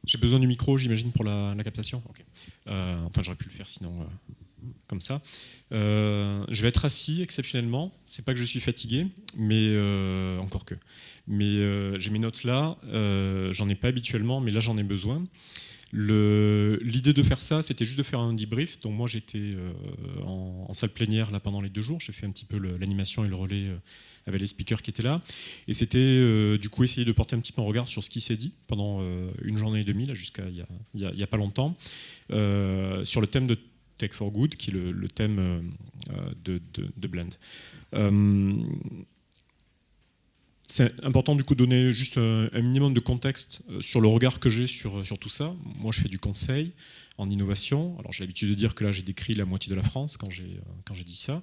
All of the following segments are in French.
J'ai besoin du micro, j'imagine, pour la captation. Okay. Enfin, j'aurais pu le faire sinon, comme ça. Je vais être assis exceptionnellement. C'est pas que je suis fatigué, mais encore que. Mais j'ai mes notes là. J'en ai pas habituellement, mais là j'en ai besoin. L'idée de faire ça, c'était juste de faire un debrief. Donc moi, j'étais en salle plénière là pendant les 2 jours. J'ai fait un petit peu l'animation et le relais avec les speakers qui étaient là. Et c'était du coup essayer de porter un petit peu un regard sur ce qui s'est dit pendant 1 journée et demie, là, jusqu'à il y a pas longtemps, sur le thème de Tech for Good, qui est le thème de Blend. C'est important du coup de donner juste un minimum de contexte sur le regard que j'ai sur tout ça. Moi, je fais du conseil en innovation. Alors, j'ai l'habitude de dire que là, j'ai décrit la moitié de la France quand j'ai dit ça.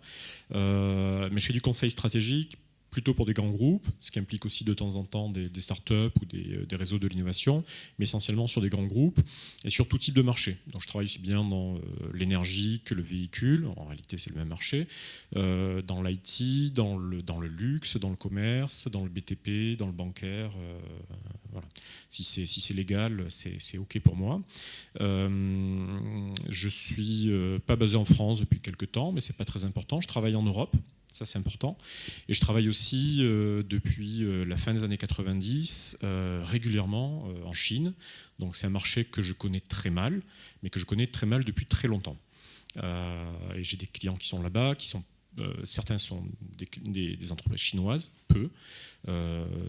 Mais je fais du conseil stratégique plutôt pour des grands groupes, ce qui implique aussi de temps en temps des startups ou des réseaux de l'innovation, mais essentiellement sur des grands groupes et sur tout type de marché. Donc je travaille aussi bien dans l'énergie que le véhicule, en réalité c'est le même marché, dans l'IT, dans le luxe, dans le commerce, dans le BTP, dans le bancaire. Voilà. Si c'est légal, c'est OK pour moi. Je suis pas basé en France depuis quelques temps, mais c'est pas très important. Je travaille en Europe. Ça, c'est important. Et je travaille aussi depuis la fin des années 90 régulièrement en Chine. Donc c'est un marché que je connais très mal, mais que je connais très mal depuis très longtemps. Et j'ai des clients qui sont là-bas, certains sont des entreprises chinoises, peu,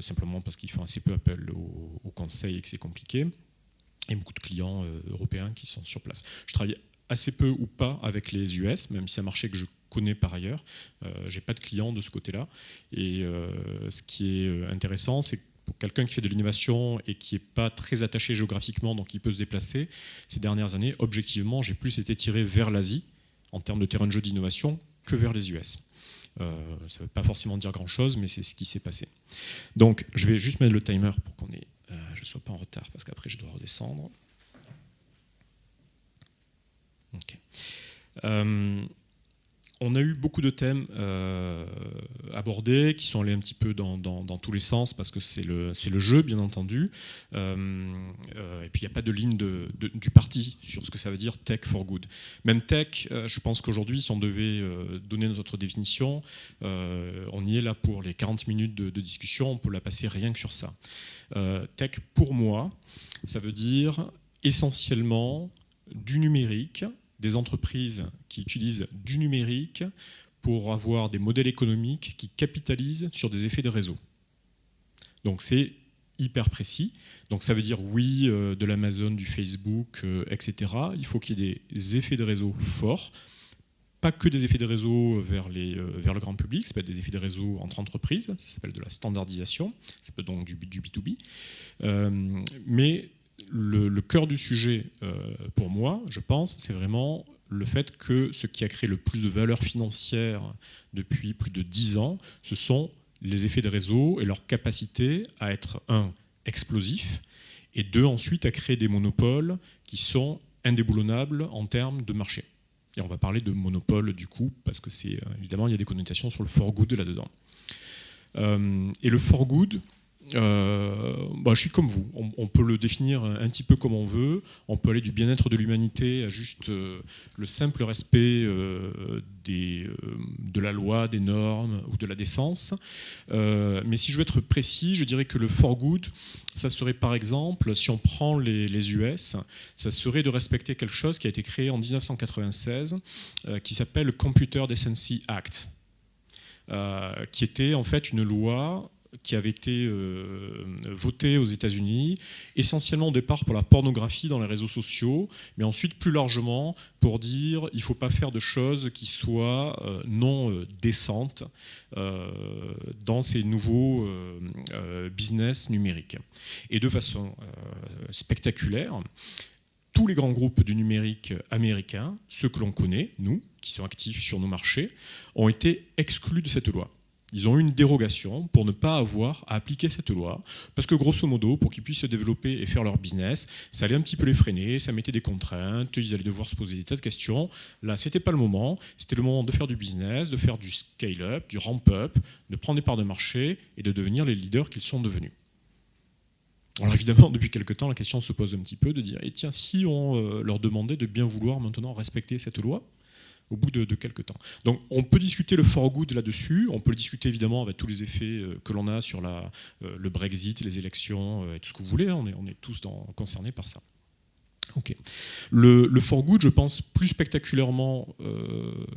simplement parce qu'ils font assez peu appel au conseil et que c'est compliqué. Et beaucoup de clients européens qui sont sur place. Je travaille assez peu ou pas avec les US, même si c'est un marché que je connais par ailleurs. J'ai pas de clients de ce côté-là. Et ce qui est intéressant, c'est que pour quelqu'un qui fait de l'innovation et qui n'est pas très attaché géographiquement, donc qui peut se déplacer, ces dernières années, objectivement, j'ai plus été tiré vers l'Asie, en termes de terrain de jeu d'innovation, que vers les US. Ça ne veut pas forcément dire grand-chose, mais c'est ce qui s'est passé. Donc, je vais juste mettre le timer pour je ne sois pas en retard, parce qu'après, je dois redescendre. Okay. On a eu beaucoup de thèmes abordés qui sont allés un petit peu dans tous les sens parce que c'est le jeu, bien entendu. Et puis il n'y a pas de ligne du parti sur ce que ça veut dire Tech for Good. Même Tech, je pense qu'aujourd'hui, si on devait donner notre définition, on y est là pour les 40 minutes de discussion, on peut la passer rien que sur ça. Tech, pour moi, ça veut dire essentiellement du numérique, des entreprises qui utilisent du numérique pour avoir des modèles économiques qui capitalisent sur des effets de réseau. Donc c'est hyper précis. Donc ça veut dire oui, de l'Amazon, du Facebook, etc. Il faut qu'il y ait des effets de réseau forts, pas que des effets de réseau vers le grand public, ça peut être des effets de réseau entre entreprises, ça s'appelle de la standardisation, ça peut être donc du B2B. Mais le cœur du sujet, pour moi, je pense, c'est vraiment le fait que ce qui a créé le plus de valeur financière depuis plus de 10 ans, ce sont les effets de réseau et leur capacité à être, explosifs, et 2, ensuite, à créer des monopoles qui sont indéboulonnables en termes de marché. Et on va parler de monopole, du coup, parce que évidemment, il y a des connotations sur le for good là-dedans. Et le for good, je suis comme vous, on peut le définir un petit peu comme on veut, on peut aller du bien-être de l'humanité à juste le simple respect de la loi, des normes ou de la décence. Mais si je veux être précis, je dirais que le for good, ça serait par exemple, si on prend les US, ça serait de respecter quelque chose qui a été créé en 1996, qui s'appelle le Computer Decency Act, qui était en fait une loi qui avait été votée aux États-Unis, essentiellement au départ pour la pornographie dans les réseaux sociaux, mais ensuite plus largement pour dire qu'il ne faut pas faire de choses qui soient non décentes dans ces nouveaux business numériques. Et de façon spectaculaire, tous les grands groupes du numérique américain, ceux que l'on connaît, nous, qui sont actifs sur nos marchés, ont été exclus de cette loi. Ils ont eu une dérogation pour ne pas avoir à appliquer cette loi, parce que grosso modo, pour qu'ils puissent se développer et faire leur business, ça allait un petit peu les freiner, ça mettait des contraintes, ils allaient devoir se poser des tas de questions. Là, c'était pas le moment, c'était le moment de faire du business, de faire du scale-up, du ramp-up, de prendre des parts de marché et de devenir les leaders qu'ils sont devenus. Alors évidemment, depuis quelque temps, la question se pose un petit peu de dire, et tiens, si on leur demandait de bien vouloir maintenant respecter cette loi, au bout de quelques temps. Donc on peut discuter le for good là-dessus, on peut le discuter évidemment avec tous les effets que l'on a sur le Brexit, les élections, et tout ce que vous voulez, hein, on est tous concernés par ça. Okay. Le for good, je pense, plus spectaculairement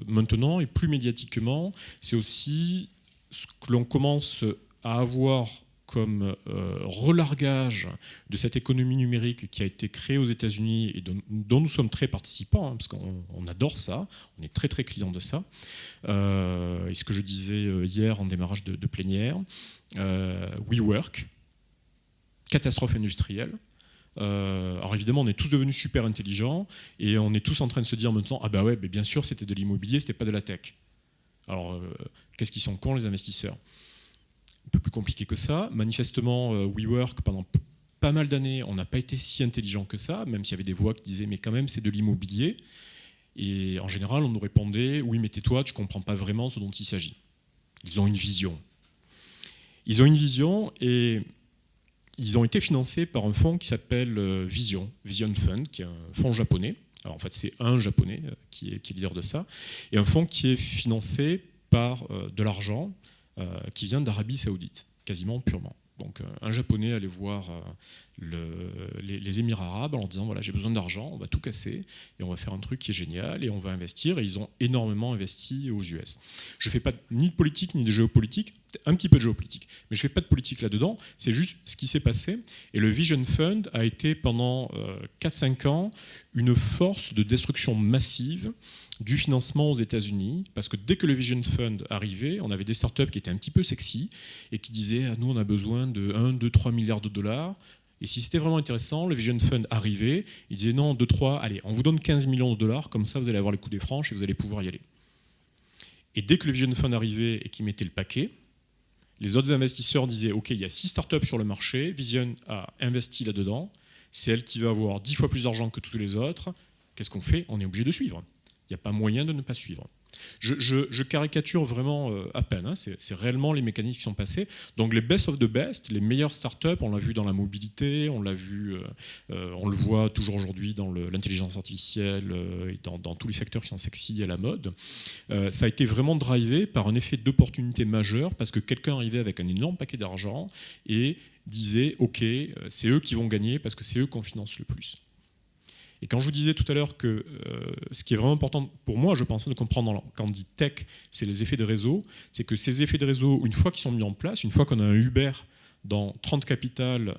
maintenant et plus médiatiquement, c'est aussi ce que l'on commence à avoir comme relargage de cette économie numérique qui a été créée aux États-Unis et dont nous sommes très participants, hein, parce qu'on adore ça, on est très très clients de ça. Et ce que je disais hier en démarrage de plénière, WeWork, catastrophe industrielle. Alors évidemment, on est tous devenus super intelligents et on est tous en train de se dire maintenant, ah bah ouais, bien sûr, c'était de l'immobilier, c'était pas de la tech. Alors, qu'est-ce qu'ils sont cons les investisseurs? Un peu plus compliqué que ça. Manifestement, WeWork, pendant pas mal d'années, on n'a pas été si intelligent que ça, même s'il y avait des voix qui disaient mais quand même c'est de l'immobilier. Et en général, on nous répondait oui, mais tais-toi, tu ne comprends pas vraiment ce dont il s'agit. Ils ont une vision. Ils ont une vision et ils ont été financés par un fonds qui s'appelle Vision Fund, qui est un fonds japonais. Alors en fait, c'est un japonais qui est leader de ça, et un fonds qui est financé par de l'argent qui vient d'Arabie Saoudite, quasiment purement. Donc un japonais allait voir les Émirats arabes en leur disant voilà, j'ai besoin d'argent, on va tout casser et on va faire un truc qui est génial et on va investir, et ils ont énormément investi aux US. Je ne fais pas ni de politique ni de géopolitique, un petit peu de géopolitique, mais je ne fais pas de politique là-dedans, c'est juste ce qui s'est passé. Et le Vision Fund a été pendant 4-5 ans une force de destruction massive du financement aux États-Unis, parce que dès que le Vision Fund arrivait, on avait des startups qui étaient un petit peu sexy et qui disaient ah, nous on a besoin de 1, 2, 3 milliards de dollars. Et si c'était vraiment intéressant, le Vision Fund arrivait, il disait non, 2, 3, allez, on vous donne 15 millions de dollars, comme ça vous allez avoir les coups des franches et vous allez pouvoir y aller. Et dès que le Vision Fund arrivait et qu'il mettait le paquet, les autres investisseurs disaient ok, il y a 6 startups sur le marché, Vision a investi là-dedans, c'est elle qui va avoir 10 fois plus d'argent que tous les autres, qu'est-ce qu'on fait? On est obligé de suivre. Il n'y a pas moyen de ne pas suivre. Je caricature vraiment à peine, hein, c'est réellement les mécanismes qui sont passés. Donc les best of the best, les meilleures startups, on l'a vu dans la mobilité, on l'a vu, on le voit toujours aujourd'hui dans l'intelligence artificielle et dans tous les secteurs qui sont sexy à la mode. Ça a été vraiment drivé par un effet d'opportunité majeur parce que quelqu'un arrivait avec un énorme paquet d'argent et disait ok, c'est eux qui vont gagner parce que c'est eux qu'on finance le plus. Et quand je vous disais tout à l'heure que ce qui est vraiment important pour moi, je pense, de comprendre quand on dit tech, c'est les effets de réseau, c'est que ces effets de réseau, une fois qu'ils sont mis en place, une fois qu'on a un Uber dans 30 capitales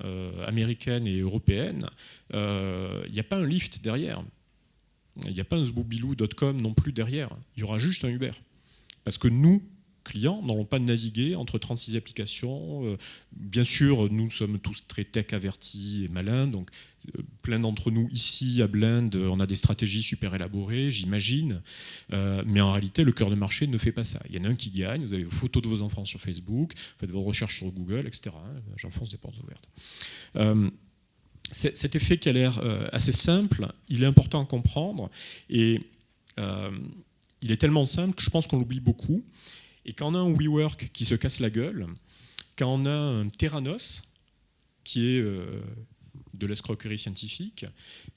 américaines et européennes, il n'y a pas un Lyft derrière. Il n'y a pas un zboubilou.com non plus derrière. Il y aura juste un Uber. Parce que nous, clients, n'auront pas navigué entre 36 applications. Bien sûr, nous sommes tous très tech avertis et malins, donc plein d'entre nous ici à Blend, on a des stratégies super élaborées, j'imagine, mais en réalité, le cœur de marché ne fait pas ça. Il y en a un qui gagne, vous avez vos photos de vos enfants sur Facebook, faites vos recherches sur Google, etc. J'enfonce des portes ouvertes. Cet effet qui a l'air assez simple, il est important à comprendre, et il est tellement simple que je pense qu'on l'oublie beaucoup. Et quand on a un WeWork qui se casse la gueule, quand on a un Theranos qui est de l'escroquerie scientifique,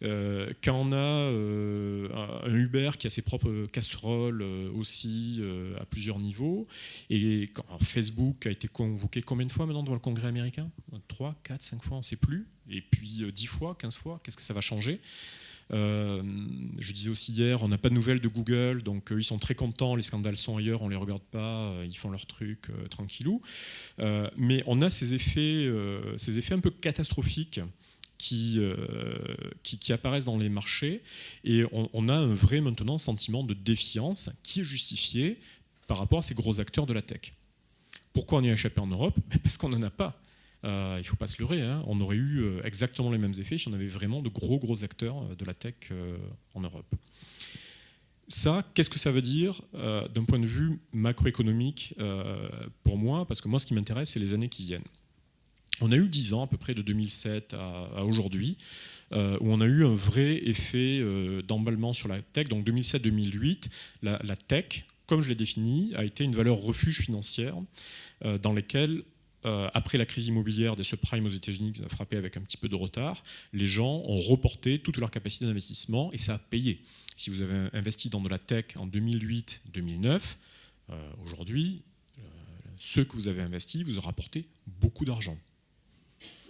quand on a un Uber qui a ses propres casseroles aussi à plusieurs niveaux, et quand Facebook a été convoqué combien de fois maintenant devant le Congrès américain? 3, 4, 5 fois, on ne sait plus, et puis 10 fois, 15 fois, qu'est-ce que ça va changer? Je disais aussi hier, on n'a pas de nouvelles de Google, donc ils sont très contents, les scandales sont ailleurs, on ne les regarde pas, ils font leur truc tranquillou. Mais on a ces effets un peu catastrophiques qui apparaissent dans les marchés, et on a un vrai maintenant sentiment de défiance qui est justifié par rapport à ces gros acteurs de la tech. Pourquoi on y a échappé en Europe? Parce qu'on n'en a pas. Il ne faut pas se leurrer, hein. On aurait eu exactement les mêmes effets si on avait vraiment de gros acteurs de la tech en Europe. Ça, qu'est-ce que ça veut dire d'un point de vue macroéconomique pour moi? Parce que moi, ce qui m'intéresse, c'est les années qui viennent. On a eu 10 ans, à peu près de 2007 à aujourd'hui, où on a eu un vrai effet d'emballement sur la tech. Donc 2007-2008, la tech, comme je l'ai défini, a été une valeur refuge financière dans laquelle après la crise immobilière des subprimes aux États-Unis qui nous a frappé avec un petit peu de retard, les gens ont reporté toute leur capacité d'investissement et ça a payé. Si vous avez investi dans de la tech en 2008-2009, aujourd'hui, ceux que vous avez investis vous ont rapporté beaucoup d'argent.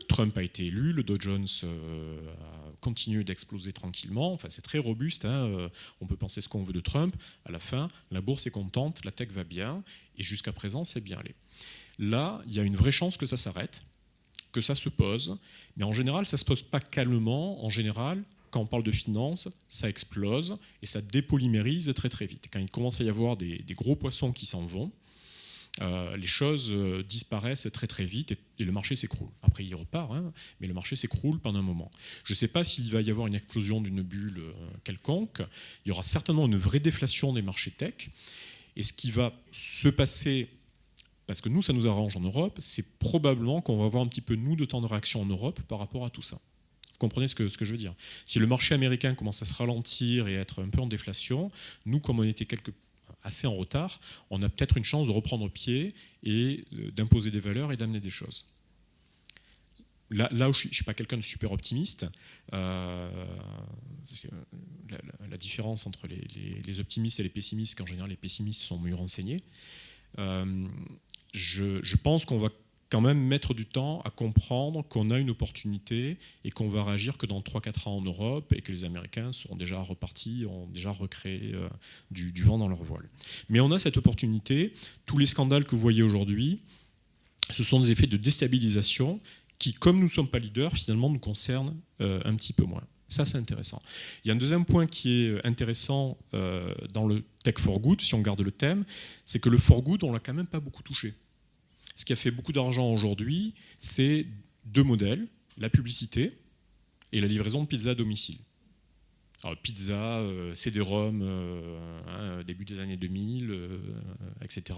Trump a été élu, le Dow Jones a continué d'exploser tranquillement, enfin, c'est très robuste, hein. On peut penser ce qu'on veut de Trump, à la fin, la bourse est contente, la tech va bien, et jusqu'à présent, c'est bien allé. Là, il y a une vraie chance que ça s'arrête, que ça se pose, mais en général, ça ne se pose pas calmement. En général, quand on parle de finance, ça explose et ça dépolymérise très très vite. Quand il commence à y avoir des gros poissons qui s'en vont, les choses disparaissent très très vite et le marché s'écroule. Après, il repart, hein, mais le marché s'écroule pendant un moment. Je ne sais pas s'il va y avoir une explosion d'une bulle quelconque. Il y aura certainement une vraie déflation des marchés tech. Et ce qui va se passer, parce que nous, ça nous arrange en Europe, c'est probablement qu'on va avoir un petit peu, nous, de temps de réaction en Europe par rapport à tout ça. Vous comprenez ce que je veux dire? Si le marché américain commence à se ralentir et à être un peu en déflation, nous, comme on était assez en retard, on a peut-être une chance de reprendre pied et d'imposer des valeurs et d'amener des choses. Là où je ne suis pas quelqu'un de super optimiste, la différence entre les optimistes et les pessimistes, qu'en général les pessimistes sont mieux renseignés, je pense qu'on va quand même mettre du temps à comprendre qu'on a une opportunité et qu'on va réagir que dans 3-4 ans en Europe et que les Américains seront déjà repartis, ont déjà recréé du vent dans leur voile. Mais on a cette opportunité. Tous les scandales que vous voyez aujourd'hui, ce sont des effets de déstabilisation qui, comme nous ne sommes pas leaders, finalement nous concernent un petit peu moins. Ça, c'est intéressant. Il y a un deuxième point qui est intéressant dans le Tech for Good, si on garde le thème, c'est que le for good, on ne l'a quand même pas beaucoup touché. Ce qui a fait beaucoup d'argent aujourd'hui, c'est deux modèles, la publicité et la livraison de pizza à domicile. Alors, pizza, CD-ROM, début des années 2000, etc.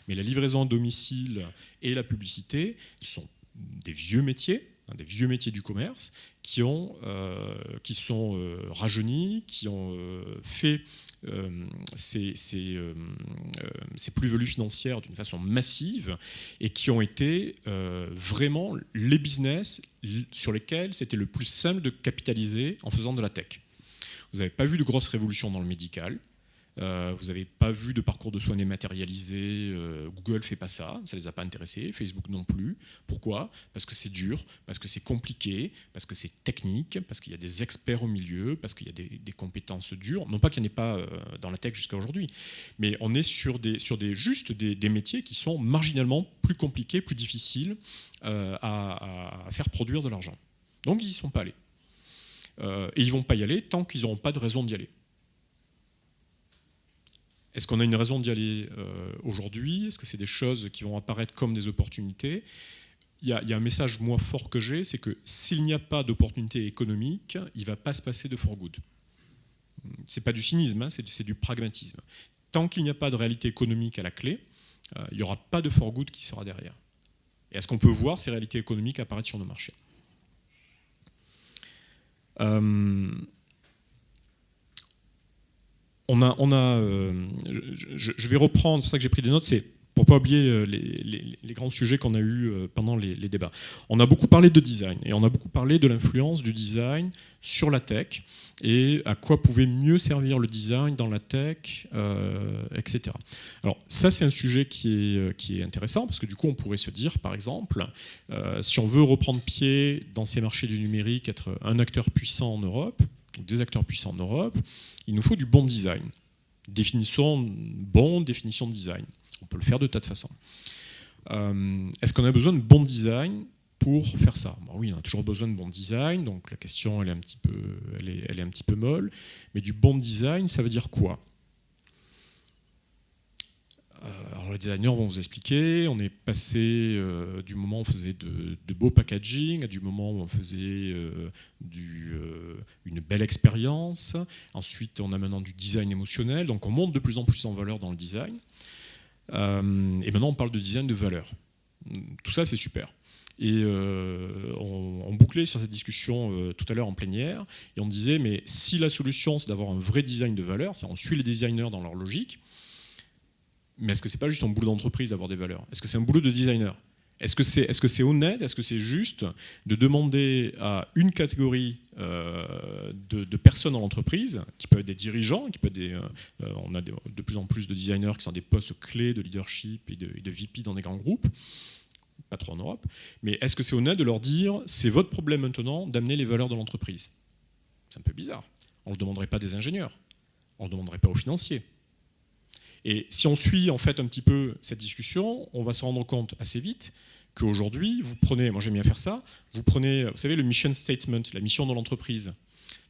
Mais la livraison à domicile et la publicité sont des vieux métiers du commerce qui sont rajeunis, qui ont fait ces plus-values financières d'une façon massive et qui ont été vraiment les business sur lesquels c'était le plus simple de capitaliser en faisant de la tech. Vous n'avez pas vu de grosse révolution dans le médical. Vous n'avez pas vu de parcours de soins dématérialisés. Google ne fait pas ça, ça ne les a pas intéressés. Facebook non plus. Pourquoi? Parce que c'est dur, parce que c'est compliqué, parce que c'est technique, parce qu'il y a des experts au milieu, parce qu'il y a des compétences dures. Non pas qu'il n'y en ait pas dans la tech jusqu'à aujourd'hui, mais on est sur des métiers qui sont marginalement plus compliqués, plus difficiles à faire produire de l'argent. Donc ils n'y sont pas allés. Et ils ne vont pas y aller tant qu'ils n'auront pas de raison d'y aller. Est-ce qu'on a une raison d'y aller aujourd'hui? Est-ce que c'est des choses qui vont apparaître comme des opportunités? Il y a un message moins fort que j'ai, c'est que s'il n'y a pas d'opportunité économique, il ne va pas se passer de for good. Ce n'est pas du cynisme, hein, c'est du pragmatisme. Tant qu'il n'y a pas de réalité économique à la clé, il n'y aura pas de for good qui sera derrière. Et est-ce qu'on peut voir ces réalités économiques apparaître sur nos marchés? Je vais reprendre, c'est pour ça que j'ai pris des notes, c'est pour ne pas oublier les grands sujets qu'on a eus pendant les débats. On a beaucoup parlé de design et on a beaucoup parlé de l'influence du design sur la tech et à quoi pouvait mieux servir le design dans la tech, etc. Alors ça, c'est un sujet qui est intéressant parce que du coup, on pourrait se dire, par exemple, si on veut reprendre pied dans ces marchés du numérique, être un acteur puissant en Europe, des acteurs puissants en Europe, il nous faut du bon design. Définition de design. On peut le faire de tas de façons. Est-ce qu'on a besoin de bon design pour faire ça? Bon, oui, on a toujours besoin de bon design, donc la question elle est un petit peu molle. Mais du bon design, ça veut dire quoi? Alors les designers vont vous expliquer, on est passé du moment où on faisait de beau packaging à du moment où on faisait une belle expérience. Ensuite, on a maintenant du design émotionnel, donc on monte de plus en plus en valeur dans le design. Et maintenant, on parle de design de valeur. Tout ça, c'est super. Et on bouclait sur cette discussion tout à l'heure en plénière, et on disait, mais si la solution, c'est d'avoir un vrai design de valeur, c'est-à-dire on suit les designers dans leur logique, mais est-ce que c'est pas juste un boulot d'entreprise d'avoir des valeurs? Est-ce que c'est un boulot de designer? Est-ce que c'est honnête, est-ce que c'est juste de demander à une catégorie de personnes dans l'entreprise, qui peuvent être des dirigeants, qui peuvent être on a de plus en plus de designers qui sont des postes clés de leadership et de VP dans des grands groupes, pas trop en Europe, mais est-ce que c'est honnête de leur dire c'est votre problème maintenant d'amener les valeurs de l'entreprise? C'est un peu bizarre. On ne le demanderait pas des ingénieurs, on ne le demanderait pas aux financiers. Et si on suit en fait un petit peu cette discussion, on va se rendre compte assez vite qu'aujourd'hui, vous prenez, moi j'aime bien faire ça, vous prenez, vous savez, le mission statement, la mission de l'entreprise.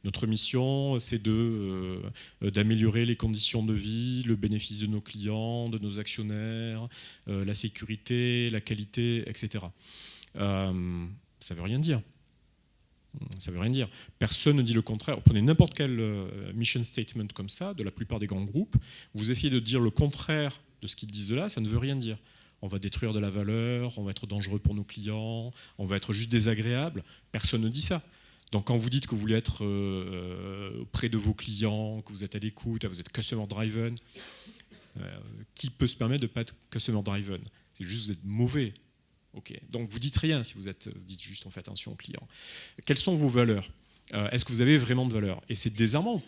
Notre mission, c'est d'améliorer les conditions de vie, le bénéfice de nos clients, de nos actionnaires, la sécurité, la qualité, etc. Ça ne veut rien dire. Ça veut rien dire. Personne ne dit le contraire. Prenez n'importe quel mission statement comme ça, de la plupart des grands groupes, vous essayez de dire le contraire de ce qu'ils disent là, ça ne veut rien dire. On va détruire de la valeur, on va être dangereux pour nos clients, on va être juste désagréable. Personne ne dit ça. Donc quand vous dites que vous voulez être près de vos clients, que vous êtes à l'écoute, vous êtes customer driven, qui peut se permettre de ne pas être customer driven? C'est juste que vous êtes mauvais. Okay. Donc vous dites rien si vous dites juste on fait attention aux clients. Quelles sont vos valeurs? Est-ce que vous avez vraiment de valeur? Et c'est désarmant.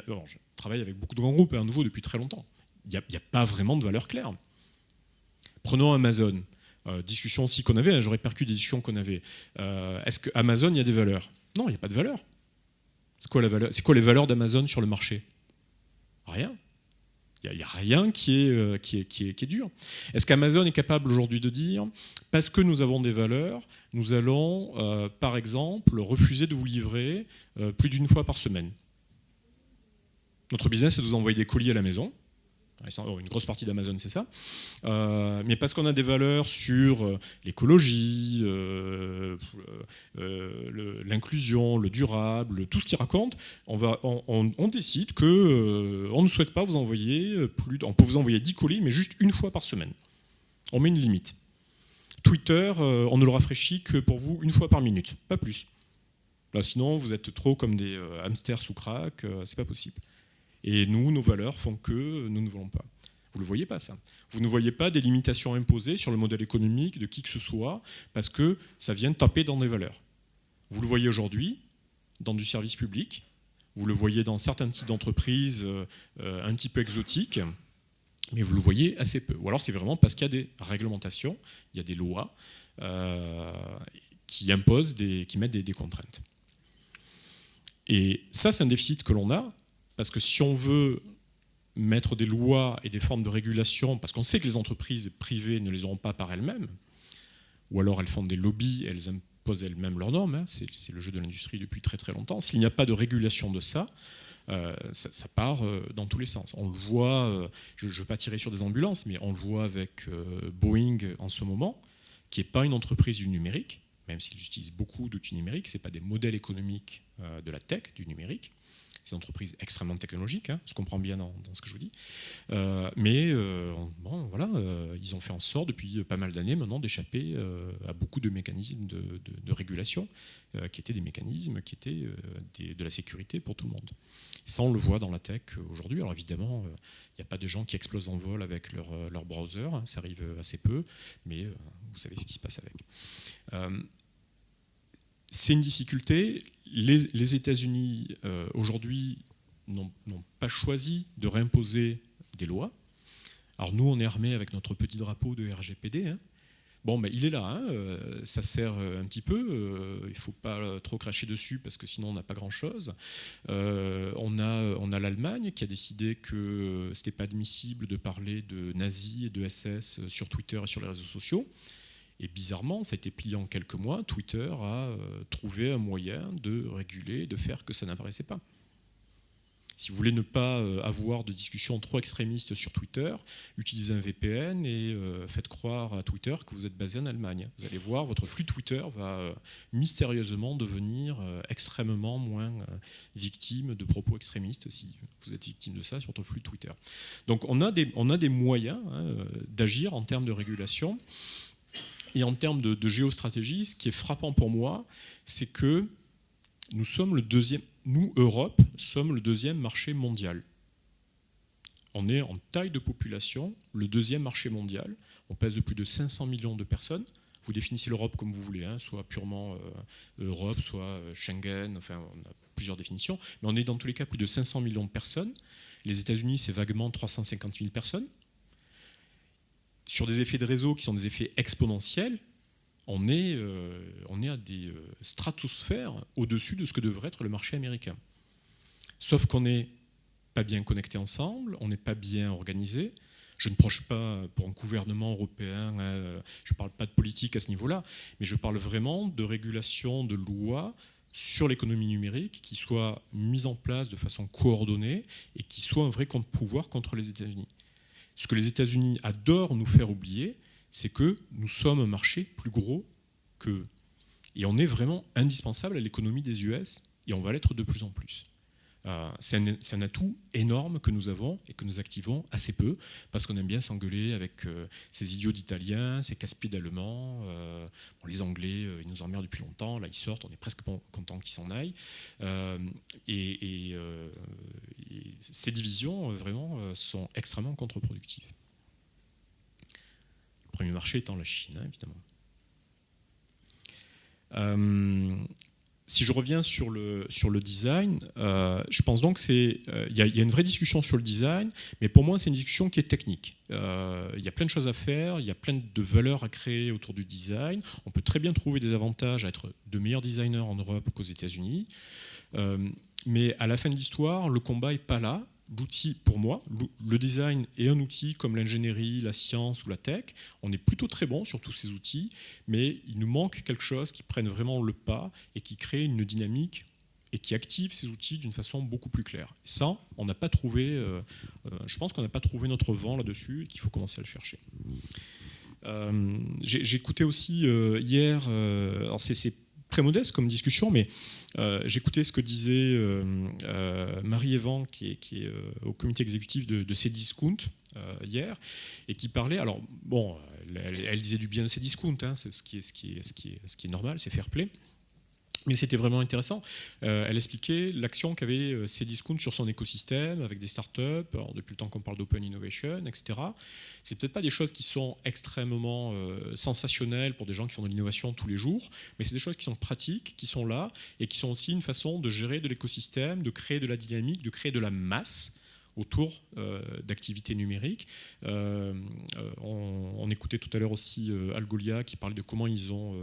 Alors, je travaille avec beaucoup de grands groupes à nouveau depuis très longtemps. Il n'y a pas vraiment de valeur claire. Prenons Amazon. Discussion aussi qu'on avait, je répercute des discussions qu'on avait. Est-ce qu'Amazon, il y a des valeurs? Non, il n'y a pas de valeur. C'est quoi la valeur? C'est quoi les valeurs d'Amazon sur le marché? Rien. Il n'y a rien qui est dur. Est-ce qu'Amazon est capable aujourd'hui de dire, parce que nous avons des valeurs, nous allons, par exemple, refuser de vous livrer plus d'une fois par semaine? Notre business, c'est de vous envoyer des colis à la maison. Une grosse partie d'Amazon, c'est ça. Mais parce qu'on a des valeurs sur l'écologie, l'inclusion, le durable, tout ce qu'ils racontent, on décide qu'on ne souhaite pas vous envoyer on peut vous envoyer 10 colis, mais juste une fois par semaine. On met une limite. Twitter, on ne le rafraîchit que pour vous une fois par minute, pas plus. Là, sinon, vous êtes trop comme des hamsters sous crack, c'est pas possible. Et nous, nos valeurs font que nous ne voulons pas. Vous ne le voyez pas, ça. Vous ne voyez pas des limitations imposées sur le modèle économique de qui que ce soit, parce que ça vient taper dans des valeurs. Vous le voyez aujourd'hui dans du service public, vous le voyez dans certains types d'entreprises un petit peu exotiques, mais vous le voyez assez peu. Ou alors c'est vraiment parce qu'il y a des réglementations, il y a des lois qui imposent, qui mettent des contraintes. Et ça, c'est un déficit que l'on a, parce que si on veut mettre des lois et des formes de régulation, parce qu'on sait que les entreprises privées ne les auront pas par elles-mêmes, ou alors elles font des lobbies et elles imposent elles-mêmes leurs normes, c'est le jeu de l'industrie depuis très très longtemps, s'il n'y a pas de régulation de ça, ça part dans tous les sens. On le voit, je ne veux pas tirer sur des ambulances, mais on le voit avec Boeing en ce moment, qui n'est pas une entreprise du numérique, même s'ils utilisent beaucoup d'outils numériques, ce n'est pas des modèles économiques de la tech, du numérique. C'est une entreprise extrêmement technologique, on se comprend bien dans ce que je vous dis. Voilà, ils ont fait en sorte depuis pas mal d'années maintenant d'échapper à beaucoup de mécanismes de régulation qui étaient des mécanismes qui étaient de la sécurité pour tout le monde. Ça, on le voit dans la tech aujourd'hui. Alors évidemment, il n'y a pas de gens qui explosent en vol avec leur browser, ça arrive assez peu, mais vous savez ce qui se passe avec. C'est une difficulté. Les États-Unis, aujourd'hui, n'ont pas choisi de réimposer des lois. Alors nous, on est armés avec notre petit drapeau de RGPD. Bon, mais il est là, ça sert un petit peu. Il ne faut pas trop cracher dessus parce que sinon on n'a pas grand-chose. On a l'Allemagne qui a décidé que ce n'était pas admissible de parler de nazis et de SS sur Twitter et sur les réseaux sociaux. Et bizarrement, ça a été plié en quelques mois. Twitter a trouvé un moyen de réguler, de faire que ça n'apparaissait pas. Si vous voulez ne pas avoir de discussions trop extrémistes sur Twitter, utilisez un VPN et faites croire à Twitter que vous êtes basé en Allemagne. Vous allez voir, votre flux Twitter va mystérieusement devenir extrêmement moins victime de propos extrémistes si vous êtes victime de ça sur votre flux Twitter. Donc on a des moyens d'agir en termes de régulation. Et en termes de géostratégie, ce qui est frappant pour moi, c'est que nous, Europe, sommes le deuxième marché mondial. On est en taille de population le deuxième marché mondial. On pèse de plus de 500 millions de personnes. vous définissez l'Europe comme vous voulez, hein, soit purement Europe, soit Schengen, enfin on a plusieurs définitions, mais on est dans tous les cas plus de 500 millions de personnes. Les États-Unis, c'est vaguement 350 000 personnes. Sur des effets de réseau qui sont des effets exponentiels, on est à des stratosphères au-dessus de ce que devrait être le marché américain. Sauf qu'on n'est pas bien connectés ensemble, on n'est pas bien organisé. Je ne prêche pas pour un gouvernement européen, je ne parle pas de politique à ce niveau-là, mais je parle vraiment de régulation, de lois sur l'économie numérique qui soient mises en place de façon coordonnée et qui soient un vrai contre-pouvoir contre les États-Unis. Ce que les États-Unis adorent nous faire oublier, c'est que nous sommes un marché plus gros qu'eux. Et on est vraiment indispensable à l'économie des US, et on va l'être de plus en plus. C'est un atout énorme que nous avons et que nous activons assez peu, parce qu'on aime bien s'engueuler avec ces idiots d'Italiens, ces casse-pieds d'Allemands. Les Anglais, ils nous emmerdent depuis longtemps, là ils sortent, on est presque content qu'ils s'en aillent. Et ces divisions, vraiment, sont extrêmement contre-productives. Le premier marché étant la Chine, hein, évidemment. Si je reviens sur le design, je pense donc qu'il y a une vraie discussion sur le design, mais pour moi c'est une discussion qui est technique. Il y a plein de choses à faire, il y a plein de valeurs à créer autour du design. On peut très bien trouver des avantages à être de meilleurs designers en Europe qu'aux États-Unis, mais à la fin de l'histoire, le combat n'est pas là. L'outil, pour moi, le design est un outil comme l'ingénierie, la science ou la tech. On est plutôt très bon sur tous ces outils, mais il nous manque quelque chose qui prenne vraiment le pas et qui crée une dynamique et qui active ces outils d'une façon beaucoup plus claire. Et ça, on n'a pas trouvé, je pense qu'on n'a pas trouvé notre vent là-dessus et qu'il faut commencer à le chercher. J'ai écouté aussi hier, alors c'est très modeste comme discussion, mais j'écoutais ce que disait Marie Evan, qui est au comité exécutif de Cdiscount hier, et qui parlait. Alors bon, elle disait du bien de Cdiscount, hein, c'est ce qui est normal, c'est fair play. Mais c'était vraiment intéressant. Elle expliquait l'action qu'avait Cdiscount sur son écosystème, avec des startups, alors depuis le temps qu'on parle d'open innovation, etc. C'est peut-être pas des choses qui sont extrêmement sensationnelles pour des gens qui font de l'innovation tous les jours, mais c'est des choses qui sont pratiques, qui sont là, et qui sont aussi une façon de gérer de l'écosystème, de créer de la dynamique, de créer de la masse autour d'activités numériques. On écoutait tout à l'heure aussi Algolia qui parlait de comment ils ont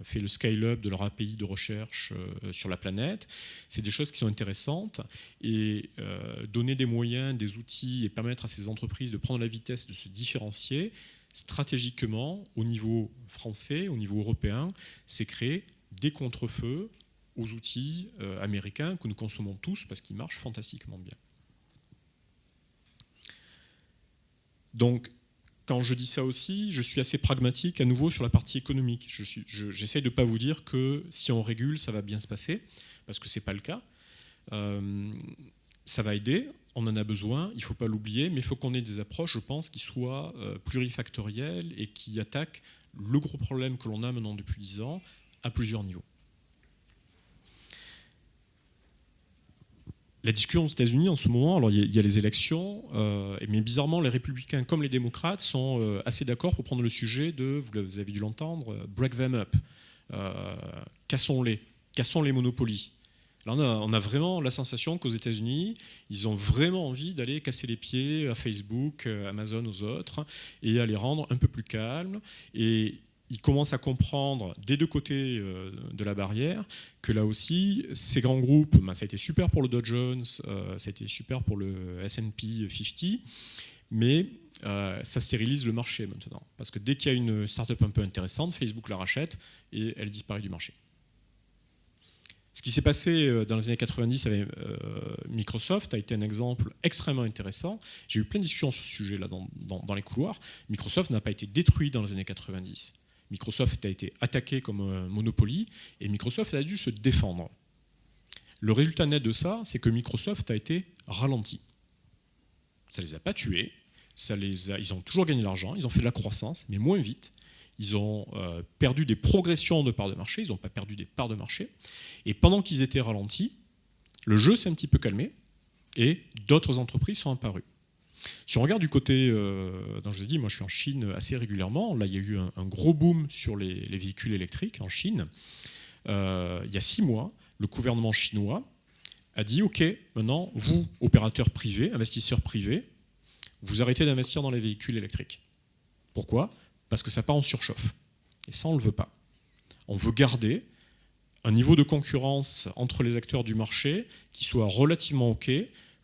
fait le scale-up de leur API de recherche sur la planète. C'est des choses qui sont intéressantes et donner des moyens, des outils et permettre à ces entreprises de prendre la vitesse, de se différencier stratégiquement au niveau français, au niveau européen, c'est créer des contre-feux aux outils américains que nous consommons tous parce qu'ils marchent fantastiquement bien. Donc, quand je dis ça aussi, je suis assez pragmatique à nouveau sur la partie économique. J'essaie de ne pas vous dire que si on régule, ça va bien se passer, parce que ce n'est pas le cas. Ça va aider, on en a besoin, il ne faut pas l'oublier, mais il faut qu'on ait des approches, je pense, qui soient plurifactorielles et qui attaquent le gros problème que l'on a maintenant depuis 10 ans à plusieurs niveaux. La discussion aux États-Unis en ce moment, alors il y a les élections, mais bizarrement les républicains comme les démocrates sont assez d'accord pour prendre le sujet de, vous avez dû l'entendre, break them up, cassons les monopolies. Là on a vraiment la sensation qu'aux États-Unis, ils ont vraiment envie d'aller casser les pieds à Facebook, Amazon, aux autres, et à les rendre un peu plus calmes. Et ils commencent à comprendre des deux côtés de la barrière que là aussi, ces grands groupes, ça a été super pour le Dow Jones, ça a été super pour le S&P 50, mais ça stérilise le marché maintenant. Parce que dès qu'il y a une startup un peu intéressante, Facebook la rachète et elle disparaît du marché. Ce qui s'est passé dans les années 90 avec Microsoft a été un exemple extrêmement intéressant. J'ai eu plein de discussions sur ce sujet-là dans les couloirs. Microsoft n'a pas été détruit dans les années 90. Microsoft a été attaqué comme un Monopoly et Microsoft a dû se défendre. Le résultat net de ça, c'est que Microsoft a été ralenti. Ça ne les a pas tués, ils ont toujours gagné de l'argent, ils ont fait de la croissance, mais moins vite. Ils ont perdu des progressions de parts de marché, ils n'ont pas perdu des parts de marché. Et pendant qu'ils étaient ralentis, le jeu s'est un petit peu calmé et d'autres entreprises sont apparues. Si on regarde du côté, dont je vous ai dit, moi je suis en Chine assez régulièrement, là il y a eu un gros boom sur les véhicules électriques en Chine. Il y a 6 mois, le gouvernement chinois a dit ok, maintenant vous, opérateurs privés, investisseurs privés, vous arrêtez d'investir dans les véhicules électriques. Pourquoi ? Parce que ça part en surchauffe. Et ça, on ne le veut pas. On veut garder un niveau de concurrence entre les acteurs du marché qui soit relativement OK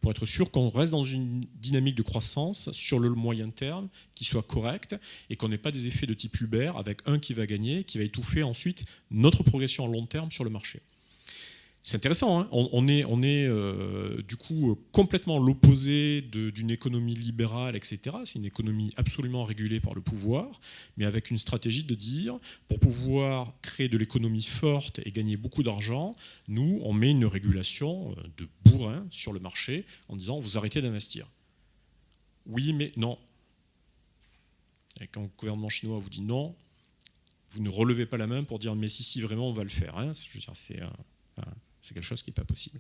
pour être sûr qu'on reste dans une dynamique de croissance sur le moyen terme qui soit correcte et qu'on n'ait pas des effets de type Uber avec un qui va gagner, qui va étouffer ensuite notre progression à long terme sur le marché. C'est intéressant, hein, on est du coup complètement l'opposé d'une économie libérale, etc. C'est une économie absolument régulée par le pouvoir, mais avec une stratégie de dire, pour pouvoir créer de l'économie forte et gagner beaucoup d'argent, nous, on met une régulation de bourrin sur le marché en disant, vous arrêtez d'investir. Oui, mais non. Et quand le gouvernement chinois vous dit non, vous ne relevez pas la main pour dire, mais si, vraiment, on va le faire. Hein. Je veux dire, c'est quelque chose qui n'est pas possible.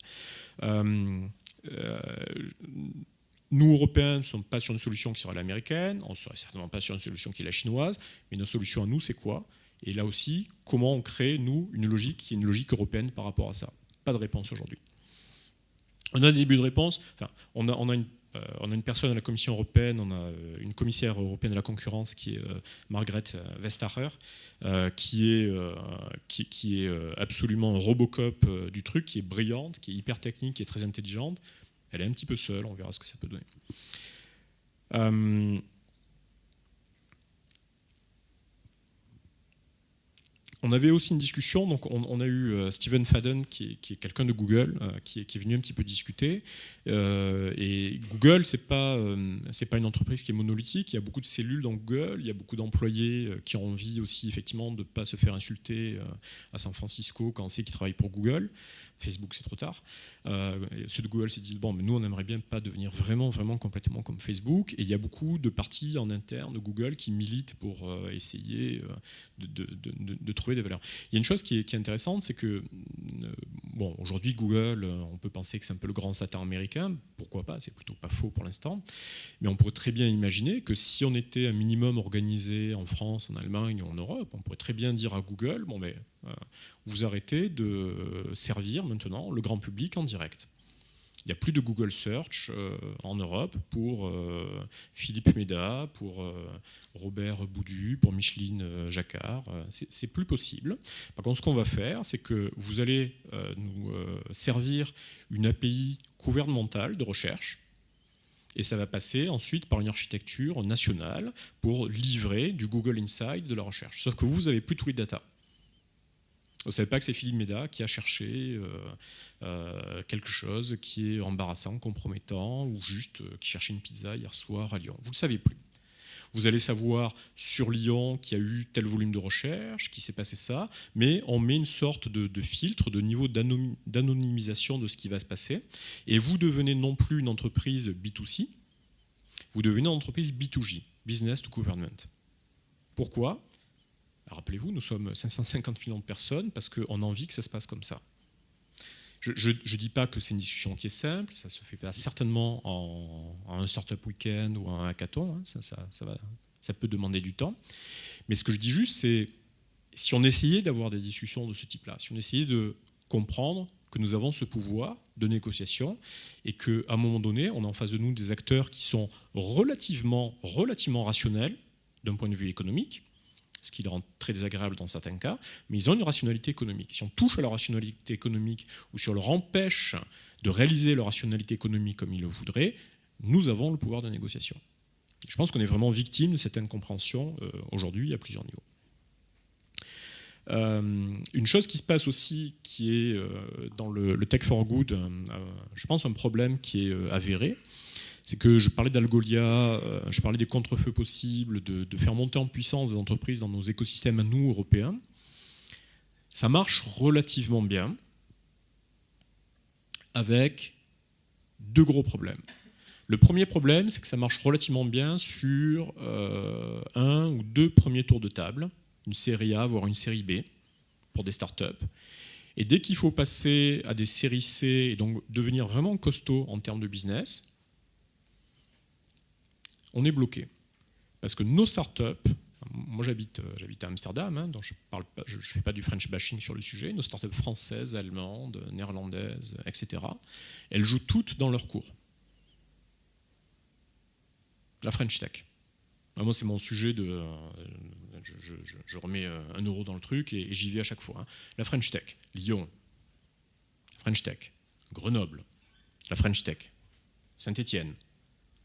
Nous, Européens, ne sommes pas sur une solution qui sera l'américaine, on ne serait certainement pas sur une solution qui est la chinoise, mais notre solution à nous, c'est quoi ? Et là aussi, comment on crée, nous, une logique qui est une logique européenne par rapport à ça ? Pas de réponse aujourd'hui. On a un début de réponse. Enfin, on a une personne à la Commission européenne, on a une commissaire européenne de la concurrence qui est Margrethe Vestager, qui est absolument un Robocop du truc, qui est brillante, qui est hyper technique, qui est très intelligente. Elle est un petit peu seule, on verra ce que ça peut donner. On avait aussi une discussion, donc on a eu Stephen Fadden, qui est quelqu'un de Google, qui est venu un petit peu discuter. Et Google, c'est pas une entreprise qui est monolithique. Il y a beaucoup de cellules dans Google, il y a beaucoup d'employés qui ont envie aussi effectivement de ne pas se faire insulter à San Francisco quand on sait qu'ils travaillent pour Google. Facebook, c'est trop tard. Ceux de Google se disent, bon, mais nous, on n'aimerait bien pas devenir vraiment complètement comme Facebook. Et il y a beaucoup de partis en interne de Google qui militent pour essayer de trouver des valeurs. Il y a une chose qui est intéressante, c'est que, bon, aujourd'hui, Google, on peut penser que c'est un peu le grand Satan américain. Pourquoi pas ? C'est plutôt pas faux pour l'instant. Mais on pourrait très bien imaginer que si on était un minimum organisé en France, en Allemagne ou en Europe, on pourrait très bien dire à Google, bon, mais vous arrêtez de servir maintenant le grand public en direct. Il n'y a plus de Google Search en Europe pour Philippe Méda, pour Robert Boudu, pour Micheline Jacquard. C'est plus possible. Par contre, ce qu'on va faire, c'est que vous allez nous servir une API gouvernementale de recherche. Et ça va passer ensuite par une architecture nationale pour livrer du Google Insight de la recherche. Sauf que vous n'avez plus tous les data. Vous ne savez pas que c'est Philippe Méda qui a cherché quelque chose qui est embarrassant, compromettant, ou juste qui cherchait une pizza hier soir à Lyon. Vous ne le savez plus. Vous allez savoir sur Lyon qu'il y a eu tel volume de recherche, qu'il s'est passé ça, mais on met une sorte de filtre, de niveau d'anonymisation de ce qui va se passer. Et vous devenez non plus une entreprise B2C, vous devenez une entreprise B2G, Business to Government. Pourquoi ? Rappelez-vous, nous sommes 550 millions de personnes parce qu'on a envie que ça se passe comme ça. Je ne dis pas que c'est une discussion qui est simple, ça se fait pas certainement en un startup week-end ou en un hackathon, hein, ça peut demander du temps. Mais ce que je dis juste, c'est si on essayait d'avoir des discussions de ce type-là, si on essayait de comprendre que nous avons ce pouvoir de négociation et qu'à un moment donné, on a en face de nous des acteurs qui sont relativement rationnels d'un point de vue économique, ce qui les rend très désagréable dans certains cas, mais ils ont une rationalité économique. Si on touche à leur rationalité économique ou si on leur empêche de réaliser leur rationalité économique comme ils le voudraient, nous avons le pouvoir de négociation. Je pense qu'on est vraiment victime de cette incompréhension aujourd'hui à plusieurs niveaux. Une chose qui se passe aussi, qui est dans le Tech for Good, je pense un problème qui est avéré, c'est que je parlais d'Algolia, je parlais des contre-feux possibles, de faire monter en puissance des entreprises dans nos écosystèmes à nous, Européens. Ça marche relativement bien, avec 2 gros problèmes. Le premier problème, c'est que ça marche relativement bien sur 1 ou 2 premiers tours de table, une série A, voire une série B, pour des startups. Et dès qu'il faut passer à des séries C, et donc devenir vraiment costaud en termes de business, on est bloqué. Parce que nos startups, moi j'habite à Amsterdam, hein, donc je ne fais pas du French bashing sur le sujet, nos startups françaises, allemandes, néerlandaises, etc., elles jouent toutes dans leur cours. La French Tech. Moi, c'est mon sujet de. Je remets 1 euro dans le truc et j'y vais à chaque fois. Hein. La French Tech, Lyon, French Tech, Grenoble, la French Tech, Saint-Étienne.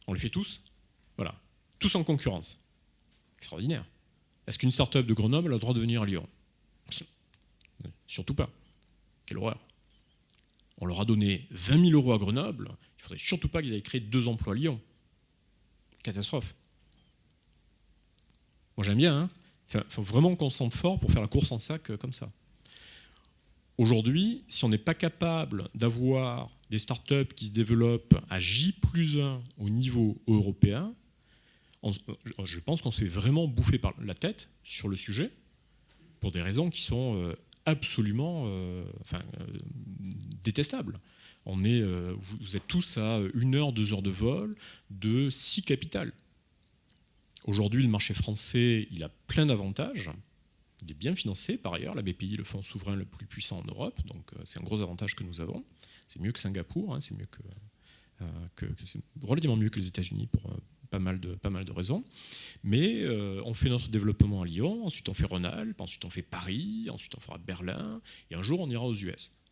On les fait tous? Voilà. Tous en concurrence. Extraordinaire. Est-ce qu'une start-up de Grenoble a le droit de venir à Lyon? Surtout pas. Quelle horreur. On leur a donné 20 000 euros à Grenoble, il ne faudrait surtout pas qu'ils aillent créer 2 emplois à Lyon. Catastrophe. Moi j'aime bien, il faut vraiment qu'on se sente fort pour faire la course en sac comme ça. Aujourd'hui, si on n'est pas capable d'avoir des startups qui se développent à J+1 au niveau européen, je pense qu'on se fait vraiment bouffer par la tête sur le sujet, pour des raisons qui sont absolument détestables. Vous êtes tous à 1 heure, 2 heures de vol de 6 capitales. Aujourd'hui, le marché français, il a plein d'avantages. Il est bien financé par ailleurs. La BPI, le fonds souverain le plus puissant en Europe, donc c'est un gros avantage que nous avons. C'est mieux que Singapour, hein, c'est mieux c'est relativement mieux que les États-Unis pour pas mal de raisons. Mais on fait notre développement à Lyon, ensuite on fait Rhône-Alpes, ensuite on fait Paris, ensuite on fera Berlin, et un jour on ira aux US.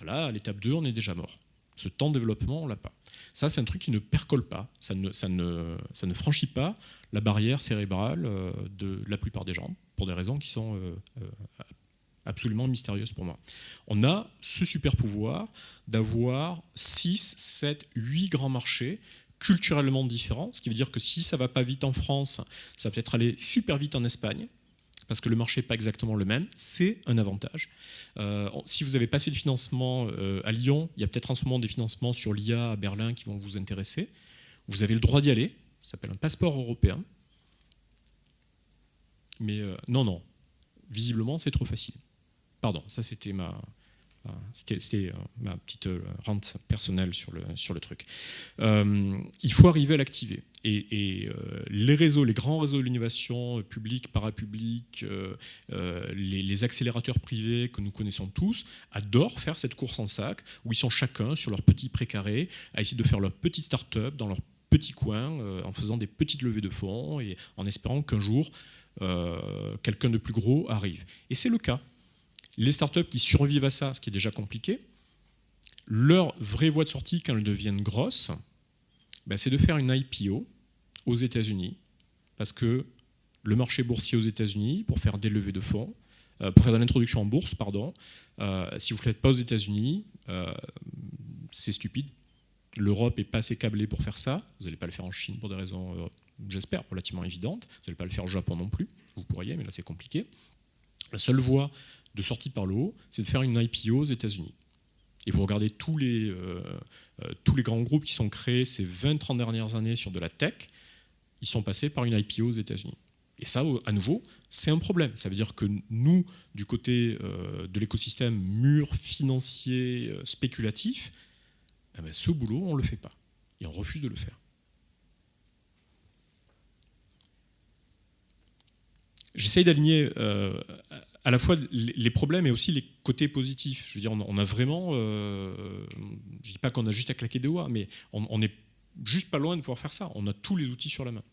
Là, à l'étape 2, on est déjà mort. Ce temps de développement, on ne l'a pas. Ça, c'est un truc qui ne percole pas. Ça ne franchit pas la barrière cérébrale de la plupart des gens, pour des raisons qui sont absolument mystérieuses pour moi. On a ce super pouvoir d'avoir 6, 7, 8 grands marchés culturellement différents, ce qui veut dire que si ça ne va pas vite en France, ça va peut-être aller super vite en Espagne, parce que le marché n'est pas exactement le même, c'est un avantage. Si vous avez passé le financement à Lyon, il y a peut-être en ce moment des financements sur l'IA à Berlin qui vont vous intéresser. Vous avez le droit d'y aller, ça s'appelle un passeport européen. Mais non, visiblement c'est trop facile. Pardon, ça c'était ma petite rente personnelle sur le truc. Il faut arriver à l'activer. Et les réseaux, les grands réseaux de l'innovation publique, parapublique, les accélérateurs privés que nous connaissons tous, adorent faire cette course en sac, où ils sont chacun sur leur petit précaré, à essayer de faire leur petite start-up dans leur petit coin, en faisant des petites levées de fonds, et en espérant qu'un jour, quelqu'un de plus gros arrive. Et c'est le cas. Les startups qui survivent à ça, ce qui est déjà compliqué, leur vraie voie de sortie quand elles deviennent grosses, c'est de faire une IPO aux États-Unis, parce que le marché boursier aux États-Unis, pour faire des levées de fonds, pour faire de l'introduction en bourse, si vous ne le faites pas aux États-Unis, c'est stupide. L'Europe n'est pas assez câblée pour faire ça. Vous n'allez pas le faire en Chine pour des raisons, j'espère, relativement évidentes. Vous n'allez pas le faire au Japon non plus. Vous pourriez, mais là c'est compliqué. La seule voie de sortie par le haut, c'est de faire une IPO aux États-Unis. Et vous regardez tous les grands groupes qui sont créés ces 20-30 dernières années sur de la tech, ils sont passés par une IPO aux États-Unis. Et ça, à nouveau, c'est un problème. Ça veut dire que nous, du côté de l'écosystème mûr, financier, spéculatif, ce boulot, on ne le fait pas. Et on refuse de le faire. J'essaye d'aligner à la fois les problèmes et aussi les côtés positifs. Je veux dire, on a vraiment... je ne dis pas qu'on a juste à claquer des doigts, mais on n'est juste pas loin de pouvoir faire ça. On a tous les outils sous la main.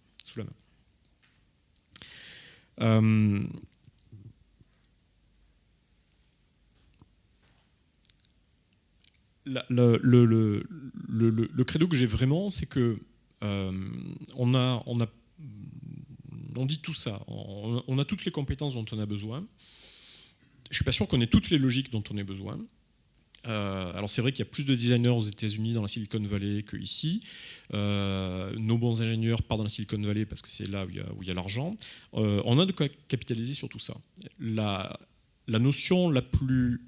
Le credo que j'ai vraiment, c'est que on dit tout ça, on a toutes les compétences dont on a besoin. Je ne suis pas sûr qu'on ait toutes les logiques dont on ait besoin. Alors c'est vrai qu'il y a plus de designers aux États-Unis dans la Silicon Valley qu'ici. Nos bons ingénieurs partent dans la Silicon Valley parce que c'est là où il y a l'argent. On a de quoi capitaliser sur tout ça. La notion la plus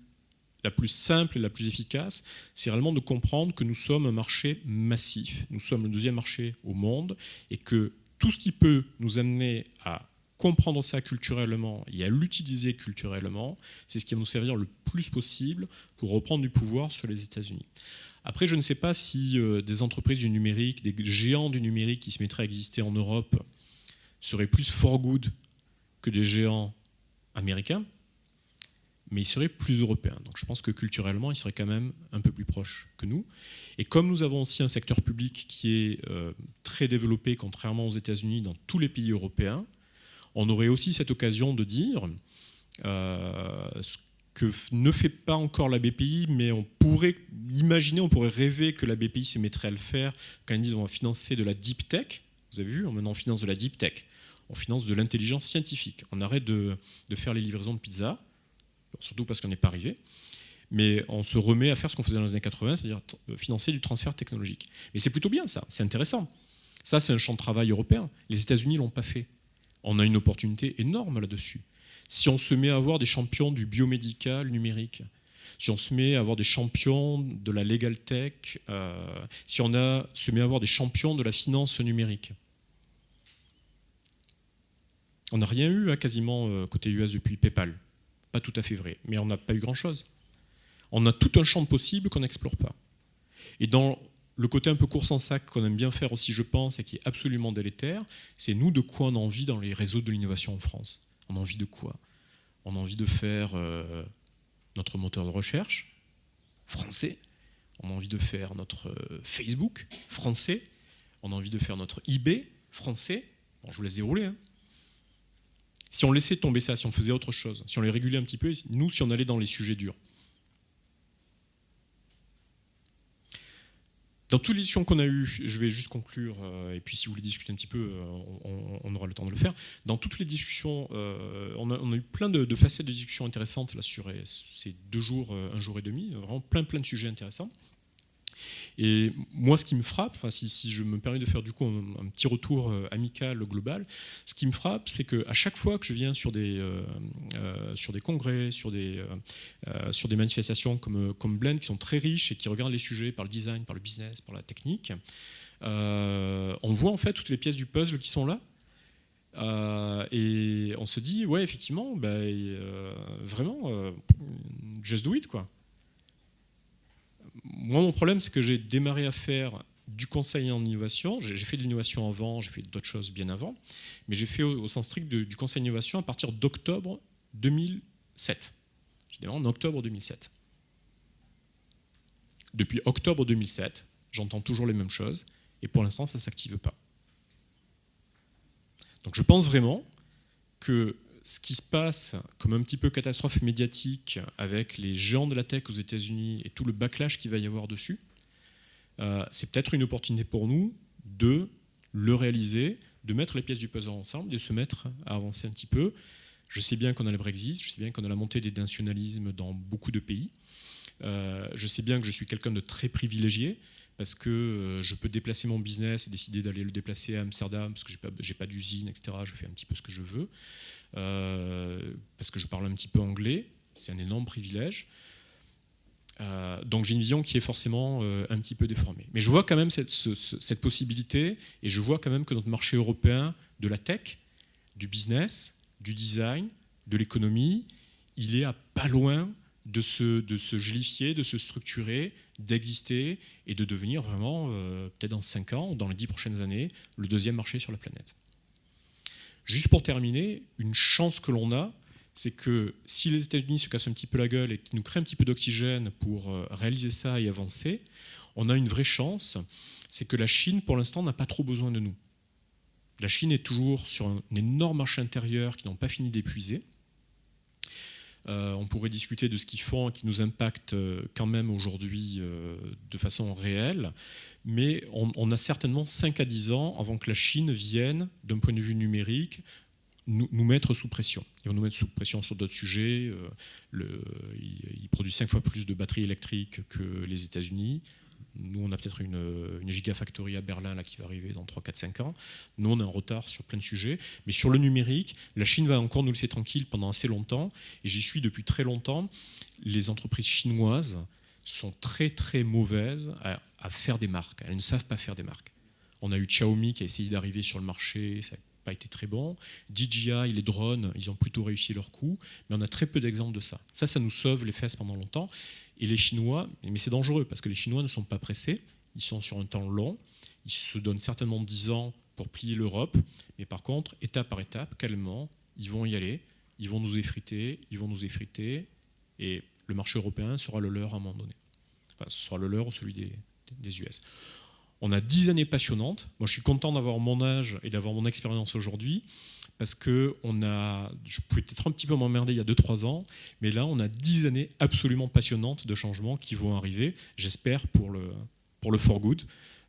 simple et la plus efficace, c'est réellement de comprendre que nous sommes un marché massif. Nous sommes le 2e marché au monde et que tout ce qui peut nous amener à comprendre ça culturellement et à l'utiliser culturellement, c'est ce qui va nous servir le plus possible pour reprendre du pouvoir sur les États-Unis. Après, je ne sais pas si des entreprises du numérique, des géants du numérique qui se mettraient à exister en Europe seraient plus for good que des géants américains, mais ils seraient plus européens. Donc je pense que culturellement, ils seraient quand même un peu plus proches que nous. Et comme nous avons aussi un secteur public qui est très développé, contrairement aux États-Unis, dans tous les pays européens, on aurait aussi cette occasion de dire ce que ne fait pas encore la BPI, mais on pourrait imaginer, on pourrait rêver que la BPI se mettrait à le faire quand ils disent on va financer de la deep tech. Vous avez vu, maintenant on finance de la deep tech, on finance de l'intelligence scientifique. On arrête de faire les livraisons de pizza, surtout parce qu'on n'est pas arrivé, mais on se remet à faire ce qu'on faisait dans les années 80, c'est-à-dire financer du transfert technologique. Mais c'est plutôt bien ça, c'est intéressant. Ça, c'est un champ de travail européen. Les États-Unis ne l'ont pas fait. On a une opportunité énorme là-dessus. Si on se met à avoir des champions du biomédical numérique, si on se met à avoir des champions de la legal tech, si on se met à avoir des champions de la finance numérique. On n'a rien eu quasiment côté US depuis PayPal. Pas tout à fait vrai, mais on n'a pas eu grand-chose. On a tout un champ de possibles qu'on n'explore pas. Et dans le côté un peu course en sac qu'on aime bien faire aussi, je pense, et qui est absolument délétère, c'est nous de quoi on a envie dans les réseaux de l'innovation en France. On a envie de quoi? On a envie de faire notre moteur de recherche français. On a envie de faire notre Facebook français. On a envie de faire notre eBay français. Bon, je vous laisse dérouler. Hein. Si on laissait tomber ça, si on faisait autre chose, si on les régulait un petit peu, nous, si on allait dans les sujets durs. Dans toutes les discussions qu'on a eues, je vais juste conclure, et puis si vous voulez discuter un petit peu, on aura le temps de le faire. Dans toutes les discussions, on a eu plein de facettes de discussions intéressantes là, sur ces 2 jours, 1 jour et demi, vraiment plein de sujets intéressants. Et moi, ce qui me frappe, si je me permets de faire du coup un petit retour amical, global, ce qui me frappe, c'est qu'à chaque fois que je viens sur des congrès, sur des manifestations comme Blend, qui sont très riches et qui regardent les sujets par le design, par le business, par la technique, on voit en fait toutes les pièces du puzzle qui sont là. Et on se dit, ouais, effectivement, vraiment, just do it, quoi. Moi, mon problème, c'est que j'ai démarré à faire du conseil en innovation. J'ai fait de l'innovation avant, j'ai fait d'autres choses bien avant, mais j'ai fait au sens strict du conseil en innovation à partir d'octobre 2007. J'ai démarré en octobre 2007. Depuis octobre 2007, j'entends toujours les mêmes choses, et pour l'instant, ça ne s'active pas. Donc je pense vraiment que ce qui se passe comme un petit peu catastrophe médiatique avec les géants de la tech aux États-Unis et tout le backlash qu'il va y avoir dessus, c'est peut-être une opportunité pour nous de le réaliser, de mettre les pièces du puzzle ensemble, de se mettre à avancer un petit peu. Je sais bien qu'on a le Brexit, je sais bien qu'on a la montée des nationalismes dans beaucoup de pays. Je sais bien que je suis quelqu'un de très privilégié parce que je peux déplacer mon business et décider d'aller le déplacer à Amsterdam parce que j'ai pas d'usine, etc. Je fais un petit peu ce que je veux. Parce que je parle un petit peu anglais, c'est un énorme privilège. Donc j'ai une vision qui est forcément un petit peu déformée. Mais je vois quand même cette possibilité, et je vois quand même que notre marché européen de la tech, du business, du design, de l'économie, il est à pas loin de se gélifier, de se structurer, d'exister et de devenir vraiment, peut-être dans 5 ans, dans les 10 prochaines années, le 2e marché sur la planète. Juste pour terminer, une chance que l'on a, c'est que si les États-Unis se cassent un petit peu la gueule et qu'ils nous créent un petit peu d'oxygène pour réaliser ça et avancer, on a une vraie chance, c'est que la Chine, pour l'instant, n'a pas trop besoin de nous. La Chine est toujours sur un énorme marché intérieur qu'ils n'ont pas fini d'épuiser. On pourrait discuter de ce qu'ils font et qui nous impacte quand même aujourd'hui de façon réelle, mais on a certainement 5 à 10 ans avant que la Chine vienne, d'un point de vue numérique, nous mettre sous pression. Ils vont nous mettre sous pression sur d'autres sujets. Ils produisent 5 fois plus de batteries électriques que les États-Unis. Nous, on a peut-être une gigafactory à Berlin là, qui va arriver dans 3, 4, 5 ans. Nous, on est en retard sur plein de sujets. Mais sur le numérique, la Chine va encore nous laisser tranquille pendant assez longtemps. Et j'y suis depuis très longtemps. Les entreprises chinoises sont très, très mauvaises à faire des marques. Elles ne savent pas faire des marques. On a eu Xiaomi qui a essayé d'arriver sur le marché. Ça n'a pas été très bon. DJI, les drones, ils ont plutôt réussi leur coup, mais on a très peu d'exemples de ça. Ça nous sauve les fesses pendant longtemps. Et les Chinois, mais c'est dangereux, parce que les Chinois ne sont pas pressés, ils sont sur un temps long, ils se donnent certainement 10 ans pour plier l'Europe, mais par contre, étape par étape, calmement, ils vont y aller, ils vont nous effriter, et le marché européen sera le leur à un moment donné. Enfin, ce sera le leur ou celui des US. On a 10 années passionnantes. Moi, je suis content d'avoir mon âge et d'avoir mon expérience aujourd'hui, parce que je pouvais peut-être un petit peu m'emmerder il y a 2-3 ans, mais là, on a 10 années absolument passionnantes de changements qui vont arriver, j'espère, pour le for good.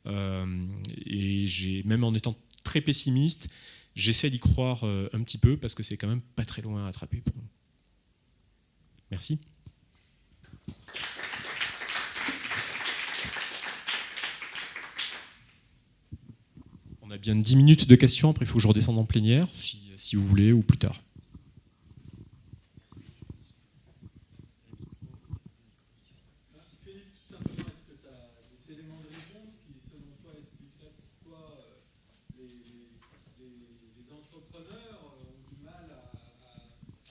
Et même en étant très pessimiste, j'essaie d'y croire un petit peu, parce que c'est quand même pas très loin à attraper pour nous. Merci. On a bien 10 minutes de questions, après il faut que je redescende en plénière, si vous voulez, ou plus tard. Philippe, tout simplement, est-ce que tu as des éléments de réponse qui, selon toi, expliqueraient pourquoi les entrepreneurs ont du mal à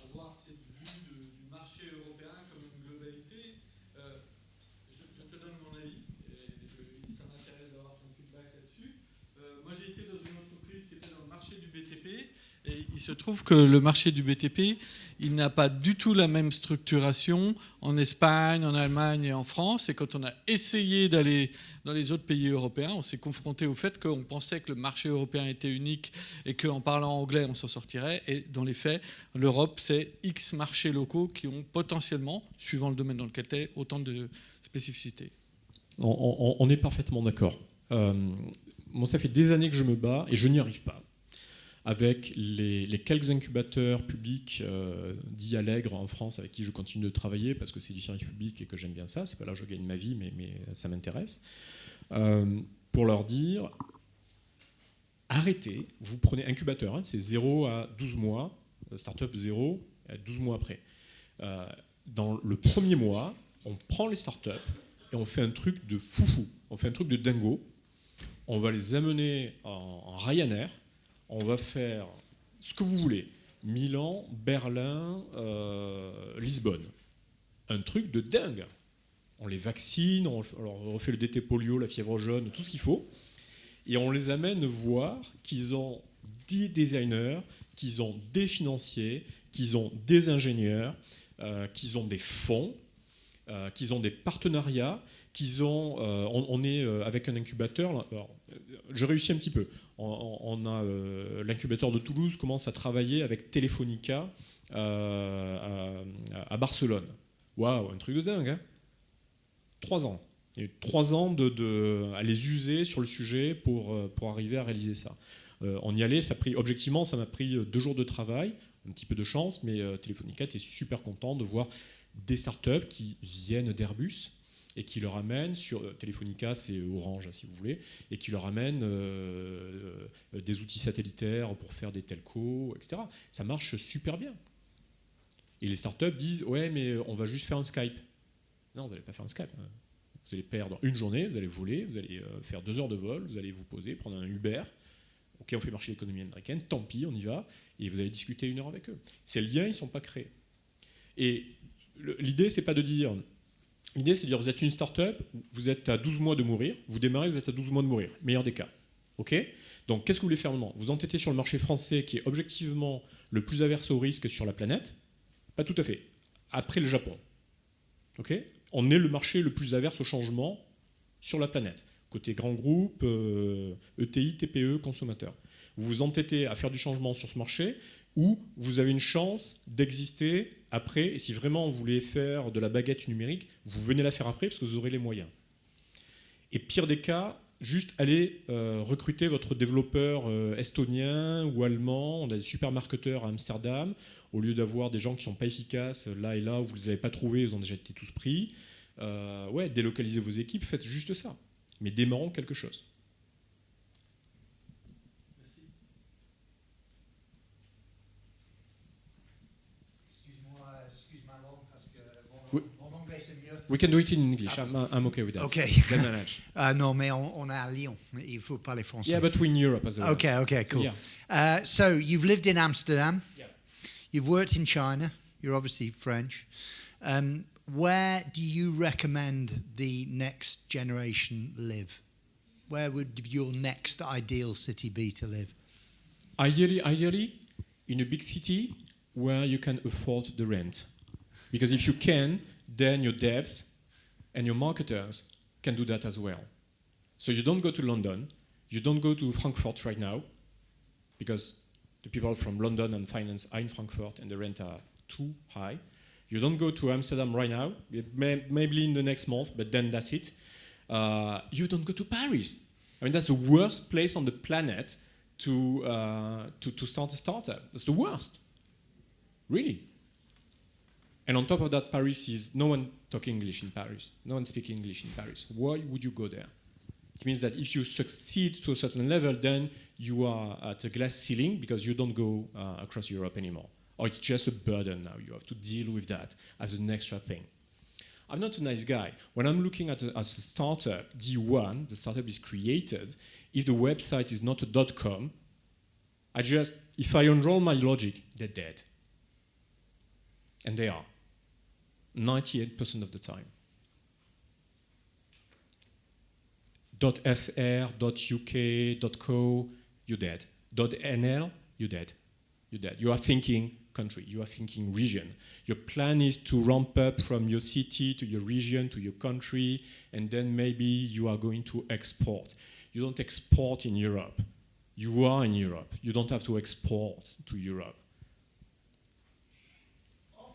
avoir cette vue du marché européen comme une globalité? Je te donne mon avis, et ça m'intéresse d'avoir ton feedback là-dessus. Moi, j'ai été dans une entreprise qui était dans le marché du BTP, et il se trouve que le marché du BTP, il n'a pas du tout la même structuration en Espagne, en Allemagne et en France. Et quand on a essayé d'aller dans les autres pays européens, on s'est confronté au fait qu'on pensait que le marché européen était unique et qu'en parlant anglais, on s'en sortirait. Et dans les faits, l'Europe, c'est X marchés locaux qui ont potentiellement, suivant le domaine dans lequel tu es, autant de spécificités. On est parfaitement d'accord. Moi, ça fait des années que je me bats et je n'y arrive pas. Avec les quelques incubateurs publics dits allègres en France avec qui je continue de travailler parce que c'est du service public et que j'aime bien ça, c'est pas là que je gagne ma vie, mais ça m'intéresse, pour leur dire arrêtez, vous prenez incubateur, hein, c'est 0 à 12 mois, start-up 0 à 12 mois après. Dans le premier mois, on prend les start-up et on fait un truc de foufou, on fait un truc de dingo, on va les amener en Ryanair. On va faire ce que vous voulez. Milan, Berlin, Lisbonne. Un truc de dingue. On les vaccine, on leur refait le DT polio, la fièvre jaune, tout ce qu'il faut. Et on les amène voir qu'ils ont des designers, qu'ils ont des financiers, qu'ils ont des ingénieurs, qu'ils ont des fonds, qu'ils ont des partenariats, qu'ils ont... on est avec un incubateur... Alors, je réussis un petit peu. On a l'incubateur de Toulouse commence à travailler avec Telefonica à Barcelone. Waouh, un truc de dingue, hein. 3 ans. Il y a eu 3 ans à les user sur le sujet pour arriver à réaliser ça. On y allait, objectivement, ça m'a pris 2 jours de travail, un petit peu de chance, mais Telefonica était super content de voir des startups qui viennent d'Airbus et qui leur amènent, Telefonica c'est Orange si vous voulez, et qui leur amènent des outils satellitaires pour faire des telcos, etc. Ça marche super bien. Et les startups disent ouais mais on va juste faire un Skype. Non, vous n'allez pas faire un Skype. Vous allez perdre une journée, vous allez voler, vous allez faire 2 heures de vol, vous allez vous poser, prendre un Uber. Ok, on fait marcher l'économie américaine, tant pis, on y va, et vous allez discuter 1 heure avec eux. Ces liens, ils ne sont pas créés. Et l'idée, c'est pas de dire... L'idée, c'est de dire, vous êtes une start-up, vous êtes à 12 mois de mourir, vous démarrez, vous êtes à 12 mois de mourir, meilleur des cas. Ok ? Donc, qu'est-ce que vous voulez faire maintenant ? Vous entêtez sur le marché français, qui est objectivement le plus averse au risque sur la planète ? Pas tout à fait. Après le Japon. Ok ? On est le marché le plus averse au changement sur la planète. Côté grands groupes, ETI, TPE, consommateurs. Vous vous entêtez à faire du changement sur ce marché, où vous avez une chance d'exister après, et si vraiment vous voulez faire de la baguette numérique, vous venez la faire après parce que vous aurez les moyens. Et pire des cas, juste allez recruter votre développeur estonien ou allemand, on a des super marketeurs à Amsterdam, au lieu d'avoir des gens qui ne sont pas efficaces là et là, où vous ne les avez pas trouvés, ils ont déjà été tous pris. Ouais, délocalisez vos équipes, faites juste ça. Mais démarrons quelque chose. Excuse ma langue parce que Oui. mon anglais c'est mieux. We can do it in English. I'm okay with that. Okay. Then manage. Non, mais on est à Lyon. Il faut parler français. Yeah, but we're in Europe as well. Okay, cool. Yeah. So you've lived in Amsterdam. Yeah. You've worked in China. You're obviously French. Where do you recommend the next generation live? Where would your next ideal city be to live? Ideally, in a big city where you can afford the rent. Because if you can, then your devs and your marketers can do that as well. So you don't go to London, you don't go to Frankfurt right now, because the people from London and finance are in Frankfurt and the rent are too high. You don't go to Amsterdam right now, maybe in the next month, but then that's it. You don't go to Paris. I mean, that's the worst place on the planet to start a startup. That's the worst, really. And on top of that, Paris is no one talking English in Paris. No one speaking English in Paris. Why would you go there? It means that if you succeed to a certain level, then you are at a glass ceiling because you don't go across Europe anymore. Or it's just a burden now. You have to deal with that as an extra thing. I'm not a nice guy. When I'm looking at a startup, D1, the startup is created. If the website is not a .com, if I unroll my logic, they're dead. And they are. 98% of the time. .fr, .uk, .co, you're dead. .nl, you're dead. You're dead. You are thinking country, you are thinking region. Your plan is to ramp up from your city to your region to your country, and then maybe you are going to export. You don't export in Europe. You are in Europe. You don't have to export to Europe.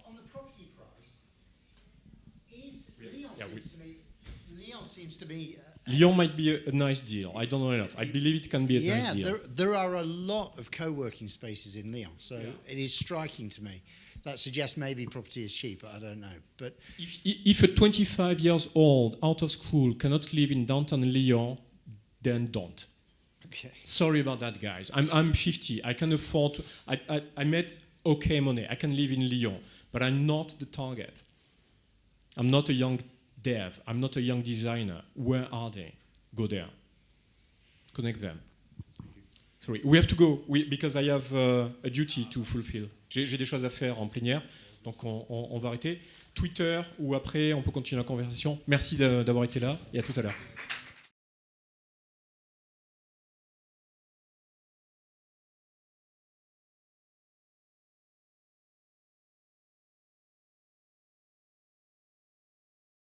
On the property price, Lyon seems to be... Lyon might be a nice deal. I don't know enough. I believe it can be a nice deal. There are a lot of co-working spaces in Lyon, so it is striking to me. That suggests maybe property is cheap, I don't know. But if a 25 years old out of school cannot live in downtown Lyon, then don't. Okay. Sorry about that, guys. I'm 50. I can afford to... I made okay money. I can live in Lyon, but I'm not the target. I'm not a young dev. I'm not a young designer. Where are they? Go there. Connect them. Sorry, we have to go because I have a duty to fulfill. J'ai des choses à faire en plénière, donc on va arrêter. Twitter ou après, on peut continuer la conversation. Merci d'avoir été là et à tout à l'heure.